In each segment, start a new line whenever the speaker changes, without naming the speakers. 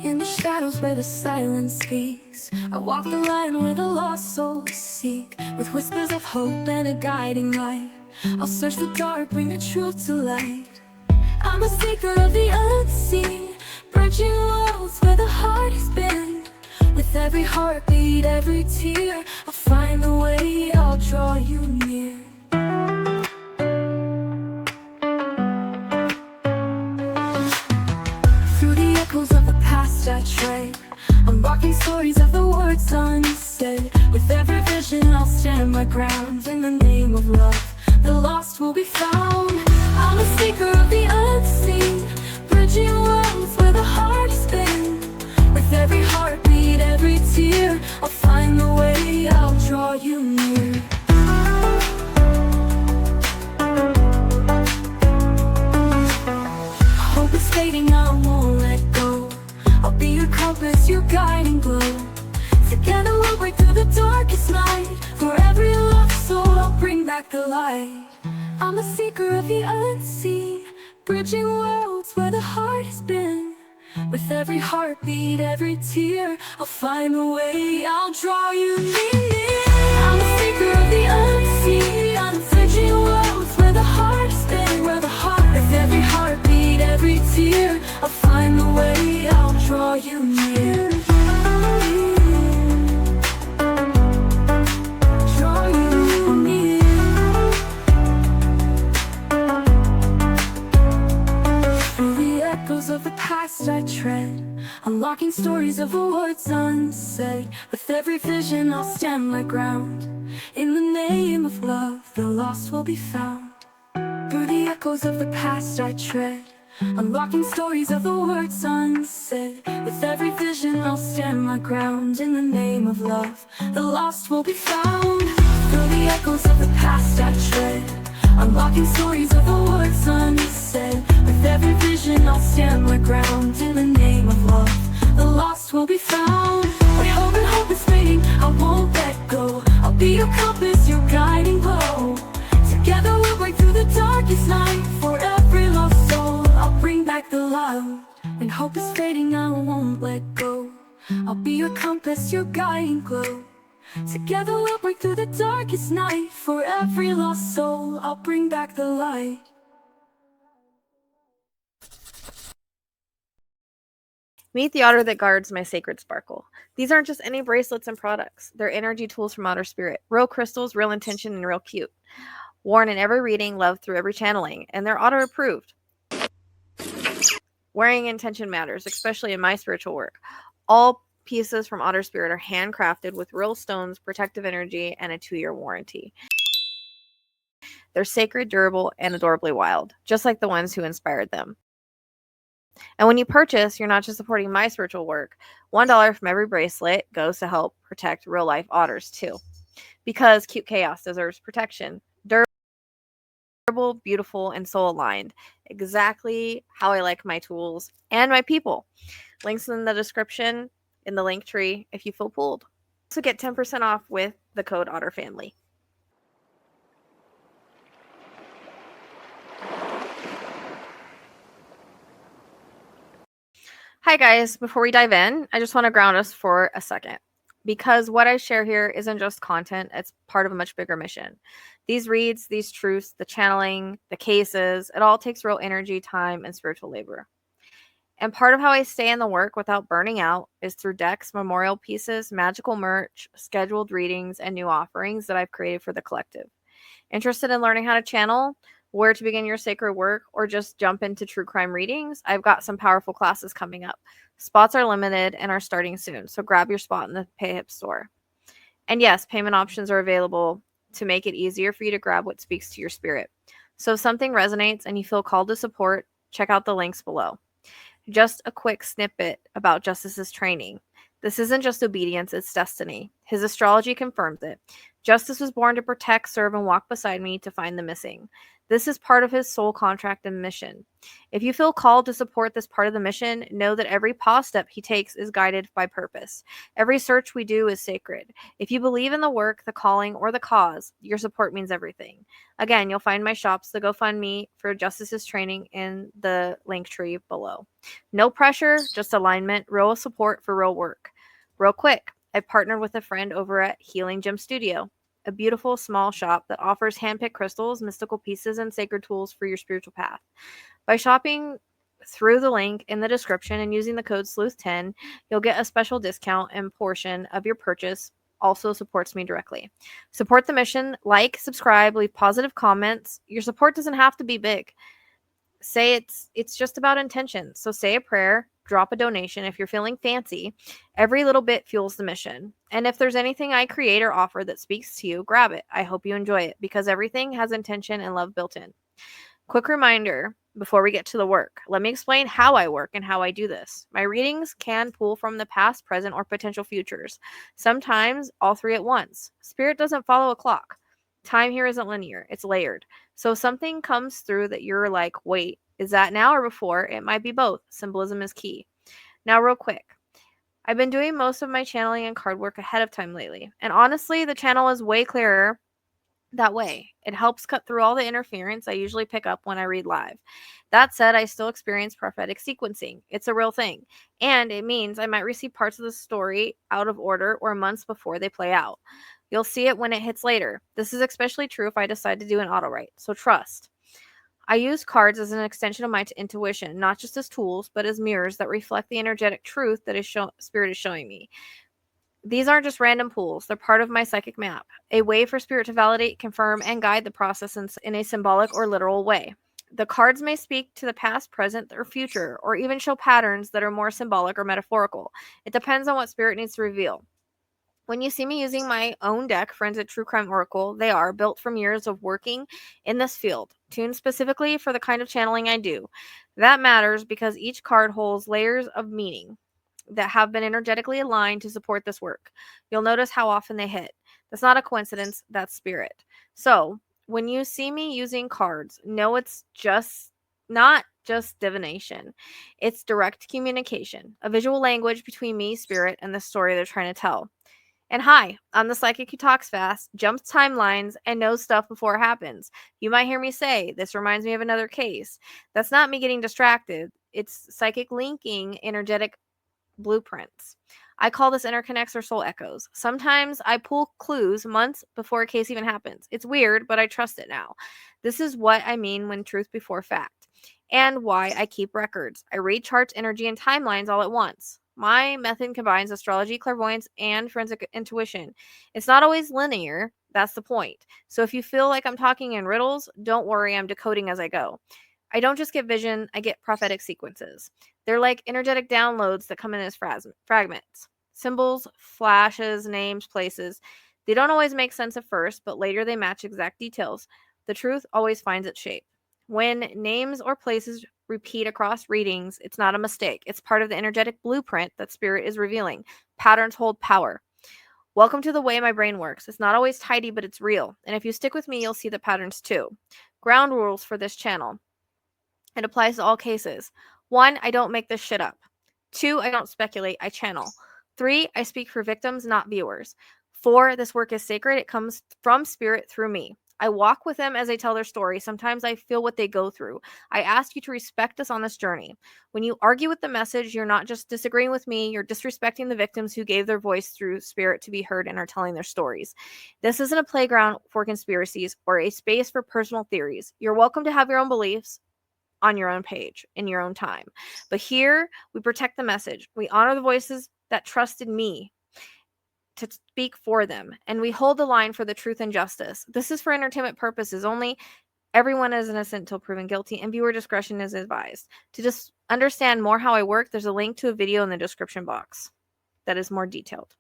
In the shadows where the silence speaks, I walk the line where the lost souls seek. With whispers of hope and a guiding light, I'll search the dark, bring the truth to light. I'm a seeker of the unseen, bridging worlds where the heart has been. With every heartbeat, every tear, I'll find the way, I'll draw you near. Through the echoes of the past I tread, unlocking stories of the words unsaid. With every vision I'll stand my ground. In the name of love, the lost will be found. I'm a seeker of the unseen, bridging worlds where the heart has been. With every heartbeat, every tear, I'll find the way, I'll draw you near. Hope is fading, I won't let go. I'll be your compass, your guiding glow. Together we'll break through the darkest night. For every lost soul, I'll bring back the light. I'm a seeker of the unseen, bridging worlds where the heart has been. With every heartbeat, every tear, I'll find a way, I'll draw you near. I'm a seeker of the unseen, I'm bridging worlds where the heart has been. Where the heart, with every heartbeat, every tear, I'll find the way, I'll draw you near. Draw you near. Through the echoes of the past I tread, unlocking stories of the words unsaid. With every vision I'll stand my ground. In the name of love, the lost will be found. Through the echoes of the past I tread, unlocking stories of the words unsaid. With every vision I'll stand my ground. In the name of love, the lost will be found. Through the echoes of the past I tread, unlocking stories of the words unsaid. With every vision I'll stand my ground. In the name of love, the lost will be found. When hope is fading, I won't let go. I'll be your compass, your guiding glow. Together we'll break through the darkest night. For every lost soul, I'll bring back the light. When hope is fading, I won't let go. I'll be your compass, your guiding glow. Together we'll break through the darkest night. For every lost soul, I'll bring back the light.
Meet the otter that guards my sacred sparkle. These aren't just any bracelets and products. They're energy tools from outer spirit. Real crystals, real intention, and real cute. Worn in every reading, loved through every channeling, and they're otter approved. Wearing intention matters, especially in my spiritual work. All pieces from Otter Spirit are handcrafted with real stones, protective energy, and a 2-year warranty. They're sacred, durable, and adorably wild, just like the ones who inspired them. And when you purchase, you're not just supporting my spiritual work. $1 from every bracelet goes to help protect real-life otters, too. Because cute chaos deserves protection. Durable, beautiful, and soul-aligned. Exactly how I like my tools and my people. Links in the description, in the Linktree, if you feel pulled. Also get 10% off with the code OtterFamily. Hi guys, before we dive in, I just want to ground us for a second. Because what I share here isn't just content, it's part of a much bigger mission. These reads, these truths, the channeling, the cases, it all takes real energy, time, and spiritual labor. And part of how I stay in the work without burning out is through decks, memorial pieces, magical merch, scheduled readings, and new offerings that I've created for the collective. Interested in learning how to channel, where to begin your sacred work, or just jump into true crime readings? I've got some powerful classes coming up. Spots are limited and are starting soon, so grab your spot in the PayHip store. And yes, payment options are available to make it easier for you to grab what speaks to your spirit. So if something resonates and you feel called to support, check out the links below. Just a quick snippet about Justice's training. This isn't just obedience, it's destiny. His astrology confirms it. Justice was born to protect, serve, and walk beside me to find the missing. This is part of his soul contract and mission. If you feel called to support this part of the mission, know that every pause step he takes is guided by purpose. Every search we do is sacred. If you believe in the work, the calling, or the cause, your support means everything. Again, you'll find my shops, the GoFundMe for Justice's training, in the Linktree below. No pressure, just alignment, real support for real work. Real quick, I partnered with a friend over at Healing Gem Studio, a beautiful small shop that offers handpicked crystals, mystical pieces, and sacred tools for your spiritual path. By shopping through the link in the description and using the code SLEUTH10, you'll get a special discount, and portion of your purchase also supports me directly. Support the mission, like, subscribe, leave positive comments. Your support doesn't have to be big. Say it's just about intention. So say a prayer, drop a donation if you're feeling fancy. Every little bit fuels the mission. And if there's anything I create or offer that speaks to you, grab it. I hope you enjoy it, because everything has intention and love built in. Quick reminder before we get to the work. Let me explain how I work and how I do this. My readings can pull from the past, present, or potential futures. Sometimes all three at once. Spirit doesn't follow a clock. Time here isn't linear, it's layered. So something comes through that you're like, wait, is that now or before? It might be both. Symbolism is key. Now, real quick. I've been doing most of my channeling and card work ahead of time lately. And honestly, the channel is way clearer that way. It helps cut through all the interference I usually pick up when I read live. That said, I still experience prophetic sequencing. It's a real thing. And it means I might receive parts of the story out of order or months before they play out. You'll see it when it hits later. This is especially true if I decide to do an auto write. So trust. I use cards as an extension of my intuition, not just as tools, but as mirrors that reflect the energetic truth that Spirit is showing me. These aren't just random pools. They're part of my psychic map, a way for Spirit to validate, confirm, and guide the process in a symbolic or literal way. The cards may speak to the past, present, or future, or even show patterns that are more symbolic or metaphorical. It depends on what Spirit needs to reveal. When you see me using my own deck, Friends at True Crime Oracle, they are built from years of working in this field, tuned specifically for the kind of channeling I do. That matters because each card holds layers of meaning that have been energetically aligned to support this work. You'll notice how often they hit. That's not a coincidence, that's spirit. So, when you see me using cards, know it's just not just divination. It's direct communication, a visual language between me, spirit, and the story they're trying to tell. And hi, I'm the psychic who talks fast, jumps timelines, and knows stuff before it happens. You might hear me say, this reminds me of another case. That's not me getting distracted. It's psychic linking energetic blueprints. I call this interconnects or soul echoes. Sometimes I pull clues months before a case even happens. It's weird, but I trust it now. This is what I mean when truth before fact, and why I keep records. I read charts, energy, and timelines all at once. My method combines astrology, clairvoyance, and forensic intuition. It's not always linear. That's the point. So if you feel like I'm talking in riddles, don't worry, I'm decoding as I go. I don't just get vision, I get prophetic sequences. They're like energetic downloads that come in as fragments. Symbols, flashes, names, places. They don't always make sense at first, but later they match exact details. The truth always finds its shape. When names or places repeat across readings, it's not a mistake. It's part of the energetic blueprint that Spirit is revealing. Patterns hold power. Welcome to the way my brain works. It's not always tidy, but it's real. And if you stick with me, you'll see the patterns too. Ground rules for this channel. It applies to all cases. 1, I don't make this shit up. 2, I don't speculate, I channel. 3, I speak for victims, not viewers. 4, this work is sacred. It comes from Spirit through me. I walk with them as they tell their story. Sometimes I feel what they go through. I ask you to respect us on this journey. When you argue with the message, you're not just disagreeing with me, you're disrespecting the victims who gave their voice through Spirit to be heard and are telling their stories. This isn't a playground for conspiracies or a space for personal theories. You're welcome to have your own beliefs on your own page in your own time. But here we protect the message. We honor the voices that trusted me to speak for them, and we hold the line for the truth and justice. This is for entertainment purposes only. Everyone is innocent until proven guilty, and viewer discretion is advised. To just understand more how I work, there's a link to a video in the description box that is more detailed.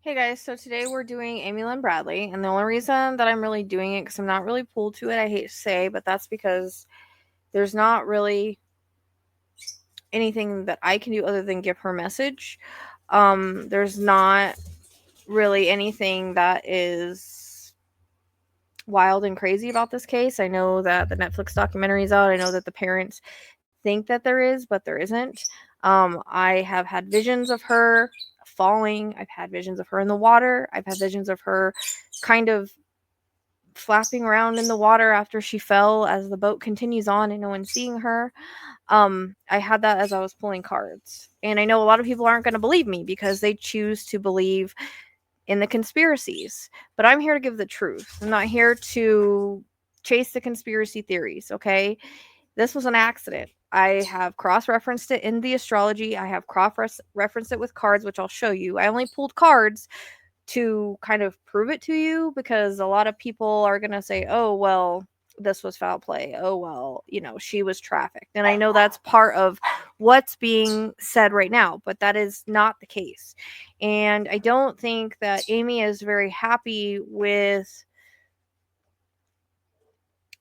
Hey guys, so today we're doing Amy Lynn Bradley, and the only reason that I'm really doing it, because I'm not really pulled to it, I hate to say, but that's because there's not really anything that I can do other than give her a message. There's not really anything that is wild and crazy about this case. I know that the Netflix documentary is out. I know that the parents think that there is, but there isn't. I have had visions of her falling. I've had visions of her in the water. I've had visions of her kind of flapping around in the water after she fell as the boat continues on and no one's seeing her. I had that as I was pulling cards. And I know a lot of people aren't going to believe me because they choose to believe in the conspiracies. But I'm here to give the truth. I'm not here to chase the conspiracy theories, okay? This was an accident. I have cross-referenced it in the astrology. I have cross-referenced it with cards, which I'll show you. I only pulled cards to kind of prove it to you because a lot of people are going to say, oh, well, this was foul play. Oh, well, she was trafficked. And I know that's part of what's being said right now, but that is not the case. And I don't think that Amy is very happy with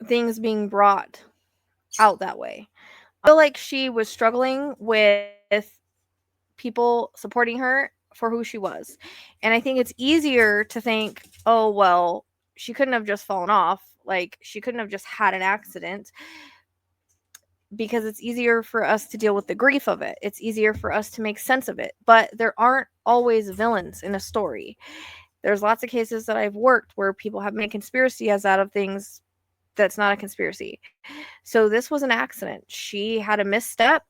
things being brought out that way. I feel like she was struggling with people supporting her for who she was. And I think it's easier to think, oh, well, she couldn't have just fallen off. Like, she couldn't have just had an accident, because it's easier for us to deal with the grief of it. It's easier for us to make sense of it. But there aren't always villains in a story. There's lots of cases that I've worked where people have made conspiracy as out of things that's not a conspiracy. So this was an accident. She had a misstep.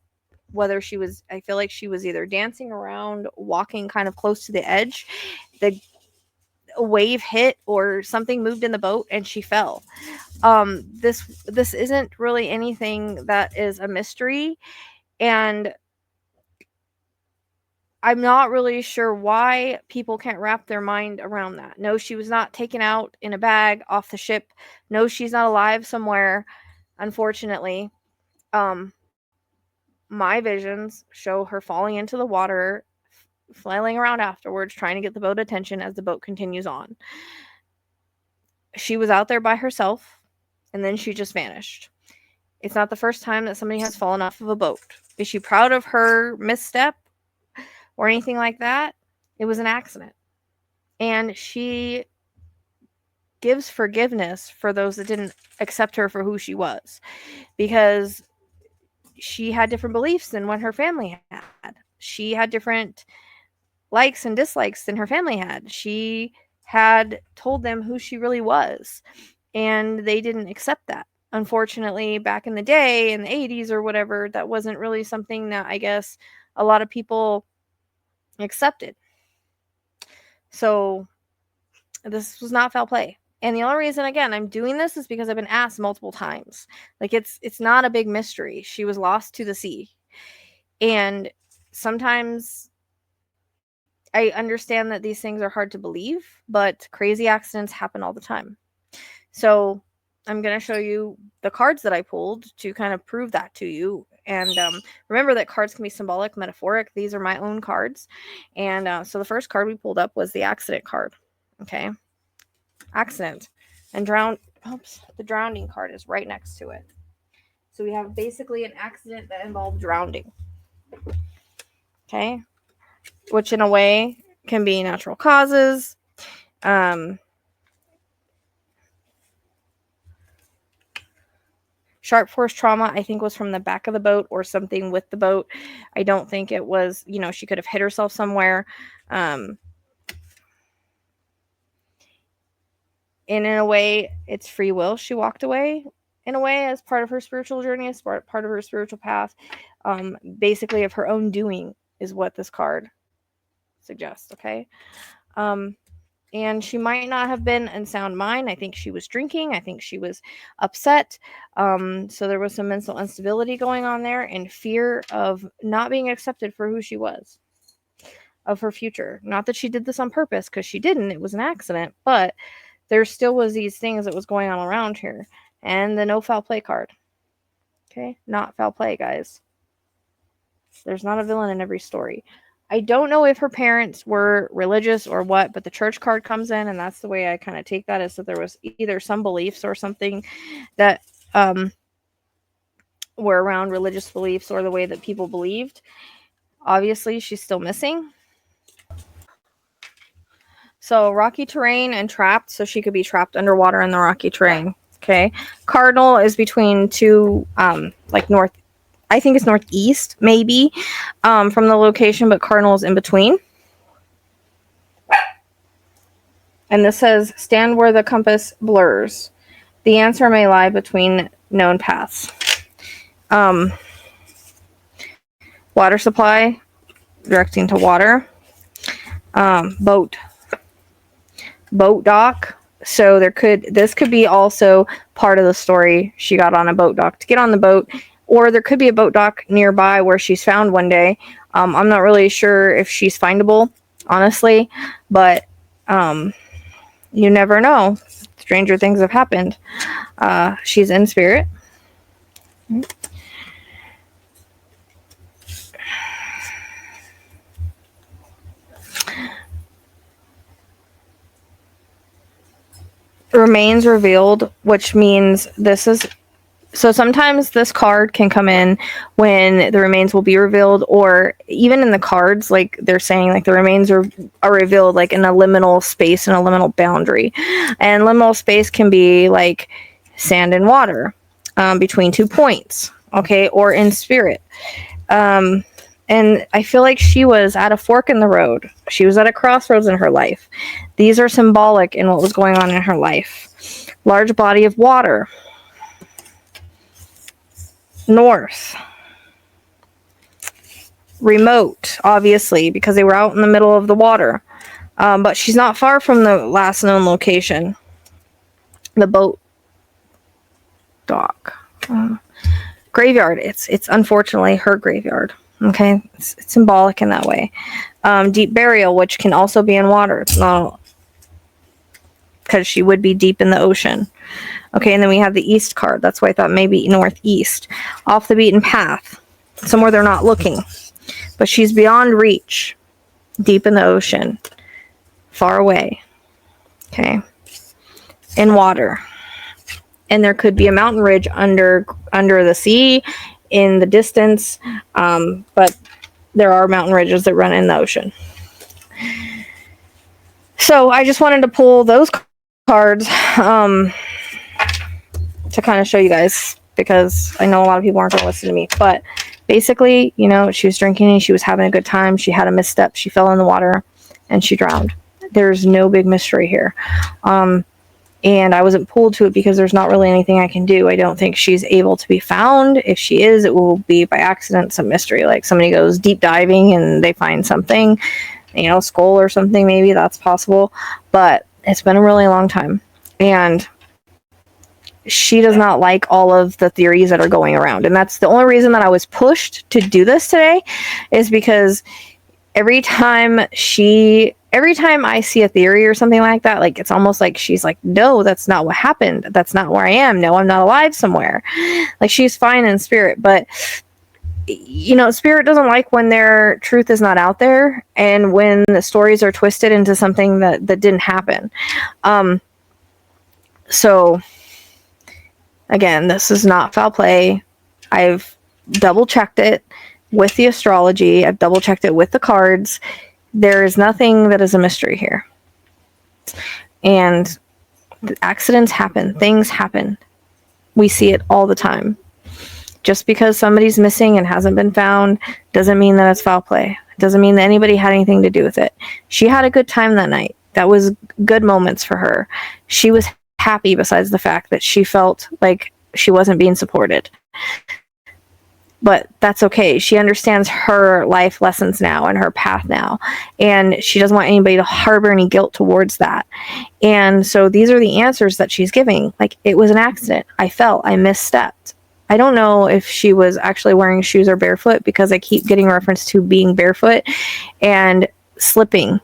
Whether she was, I feel like she was either dancing around, walking kind of close to the edge, the wave hit or something moved in the boat and she fell. This isn't really anything that is a mystery, and I'm not really sure why people can't wrap their mind around that. No, she was not taken out in a bag off the ship. No, she's not alive somewhere, unfortunately. My visions show her falling into the water, flailing around afterwards, trying to get the boat attention as the boat continues on. She was out there by herself, and then she just vanished. It's not the first time that somebody has fallen off of a boat. Is she proud of her misstep or anything like that? It was an accident. And she gives forgiveness for those that didn't accept her for who she was, because she had different beliefs than what her family had. She had different likes and dislikes than her family had. She had told them who she really was, and they didn't accept that. Unfortunately, back in the day, in the 80s or whatever, that wasn't really something that I guess a lot of people accepted. So this was not foul play. And the only reason, again, I'm doing this is because I've been asked multiple times. Like, it's not a big mystery. She was lost to the sea. And sometimes I understand that these things are hard to believe, but crazy accidents happen all the time. So I'm going to show you the cards that I pulled to kind of prove that to you. And remember that cards can be symbolic, metaphoric. These are my own cards. And so the first card we pulled up was the accident card. Okay. Accident. And the drowning card is right next to it. So we have basically an accident that involved drowning. Okay. Which in a way can be natural causes. Sharp force trauma, I think, was from the back of the boat or something with the boat. I don't think it was, she could have hit herself somewhere. And in a way, it's free will. She walked away in a way as part of her spiritual journey, as part of her spiritual path. Basically of her own doing is what this card suggests, okay? And she might not have been in sound mind. I think she was drinking. I think she was upset. So there was some mental instability going on there, and fear of not being accepted for who she was, of her future. Not that she did this on purpose, because she didn't. It was an accident. But there still was these things that was going on around here. And the no foul play card. Okay? Not foul play, guys. There's not a villain in every story. I don't know if her parents were religious or what, but the church card comes in, and that's the way I kind of take that, is that there was either some beliefs or something that were around religious beliefs or the way that people believed. Obviously, she's still missing. So rocky terrain and trapped, so she could be trapped underwater in the rocky terrain. Okay. Cardinal is between two, like north, I think it's northeast, maybe, from the location, but cardinal is in between. And this says, stand where the compass blurs. The answer may lie between known paths. Water supply, directing to water. Boat dock. So this could be also part of the story. She got on a boat dock to get on the boat, or there could be a boat dock nearby where she's found one day. I'm not really sure if she's findable, honestly, but you never know. Stranger things have happened. She's in spirit. Remains revealed, which means this is, so sometimes this card can come in when the remains will be revealed, or even in the cards, like they're saying, like the remains are revealed like in a liminal space and a liminal boundary. And liminal space can be like sand and water, between 2 points, okay, or in spirit. And I feel like she was at a fork in the road. She was at a crossroads in her life. These are symbolic in what was going on in her life. Large body of water. North. Remote, obviously, because they were out in the middle of the water. But she's not far from the last known location. The boat dock. Graveyard. It's unfortunately her graveyard. Okay, it's symbolic in that way. Deep burial, which can also be in water. It's not, because she would be deep in the ocean. Okay, and then we have the east card. That's why I thought maybe northeast. Off the beaten path. Somewhere they're not looking. But she's beyond reach. Deep in the ocean. Far away. Okay. In water. And there could be a mountain ridge under the sea in the distance, but there are mountain ridges that run in the ocean. So I just wanted to pull those cards to kind of show you guys, because I know a lot of people aren't going to listen to me, but basically, you know, she was drinking and she was having a good time. She had a misstep. She fell in the water and she drowned. There's no big mystery here. And I wasn't pulled to it because there's not really anything I can do. I don't think she's able to be found. If she is, it will be by accident, some mystery. Like somebody goes deep diving and they find something, you know, skull or something, maybe that's possible. But it's been a really long time. And she does not like all of the theories that are going around. And that's the only reason that I was pushed to do this today, is because every time I see a theory or something like that, like it's almost like she's like, no, that's not what happened. That's not where I am. No, I'm not alive somewhere. Like she's fine in spirit, but you know, spirit doesn't like when their truth is not out there and when the stories are twisted into something that didn't happen. So again, this is not foul play. I've double checked it with the astrology. I've double checked it with the cards. There is nothing that is a mystery here. And accidents happen. Things happen. We see it all the time. Just because somebody's missing and hasn't been found doesn't mean that it's foul play. It doesn't mean that anybody had anything to do with it. She had a good time that night. That was good moments for her. She was happy, besides the fact that she felt like she wasn't being supported. But that's okay. She understands her life lessons now and her path now. And she doesn't want anybody to harbor any guilt towards that. And so these are the answers that she's giving. Like, it was an accident. I fell. I misstepped. I don't know if she was actually wearing shoes or barefoot, because I keep getting reference to being barefoot and slipping.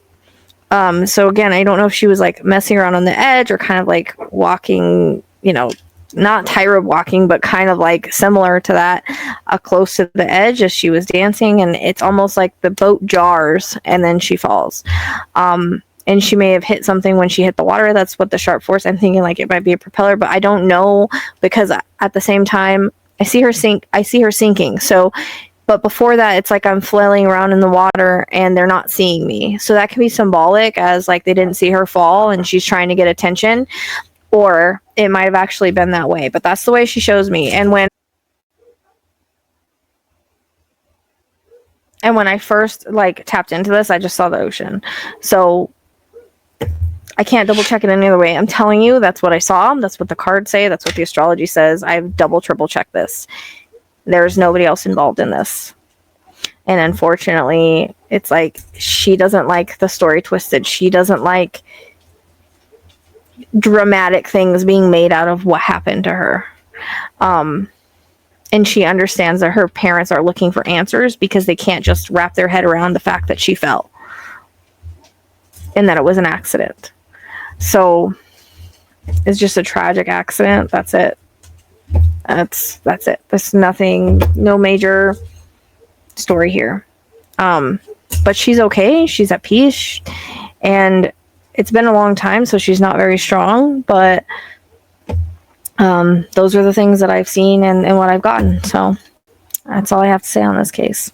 So again, I don't know if she was like messing around on the edge or kind of like walking, you know, not tightrope walking, but kind of like similar to that, close to the edge as she was dancing, and it's almost like the boat jars and then she falls. And she may have hit something when she hit the water. That's what the sharp force, I'm thinking like it might be a propeller, but I don't know, because at the same time I see her sinking. So, but before that, it's like I'm flailing around in the water and they're not seeing me. So that can be symbolic, as like they didn't see her fall and she's trying to get attention, or it might have actually been that way. But that's the way she shows me. And when I first like tapped into this, I just saw the ocean. So I can't double check it any other way. I'm telling you, that's what I saw. That's what the cards say. That's what the astrology says. I've triple checked this. There's nobody else involved in this. And unfortunately, it's like she doesn't like the story twisted. She doesn't like dramatic things being made out of what happened to her. And she understands that her parents are looking for answers because they can't just wrap their head around the fact that she fell and that it was an accident. So it's just a tragic accident. That's it. That's it. There's nothing, no major story here. But she's okay. She's at peace. And it's been a long time, so she's not very strong. But those are the things that I've seen and what I've gotten. So that's all I have to say on this case.